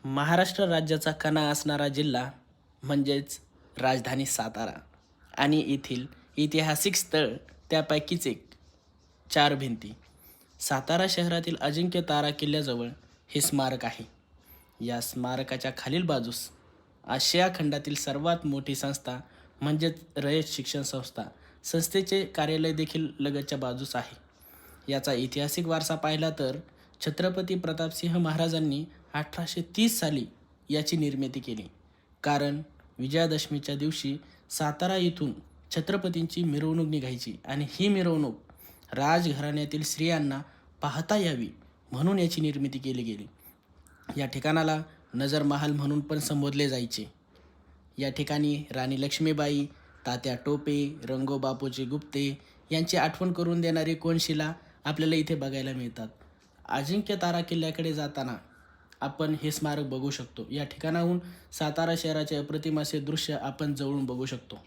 महाराष्ट्र राज्याचा कणा असणारा जिल्हा म्हणजेच राजधानी सातारा आणि येथील ऐतिहासिक स्थळ त्यापैकीच एक चार भिंती. सातारा शहरातील अजिंक्य तारा किल्ल्याजवळ हे स्मारक आहे. या स्मारकाच्या खालील बाजूस आशिया खंडातील सर्वात मोठी संस्था म्हणजेच रयत शिक्षण संस्थेचे कार्यालय देखील लगतच्या बाजूस आहे. याचा ऐतिहासिक वारसा पाहिला तर छत्रपती प्रतापसिंह महाराजांनी 1830 साली याची निर्मिती केली. कारण विजयादशमीच्या दिवशी सातारा येथून छत्रपतींची मिरवणूक निघायची आणि ही मिरवणूक राजघराण्यातील स्त्रियांना पाहता यावी म्हणून याची निर्मिती केली गेली. या ठिकाणाला नजर महाल म्हणून पण संबोधले जायचे. या ठिकाणी राणी लक्ष्मीबाई, तात्या टोपे, रंगो बापूजी गुप्ते यांची आठवण करून देणारी कोनशिला आपल्याला इथे बघायला मिळतात. अजिंक्य तारा किल्ल्याकडे जाताना आपण हे स्मारक बघू शकतो. या ठिकाणाहून सातारा शहराचे अप्रतिम असे दृश्य आपण जवळून बघू शकतो.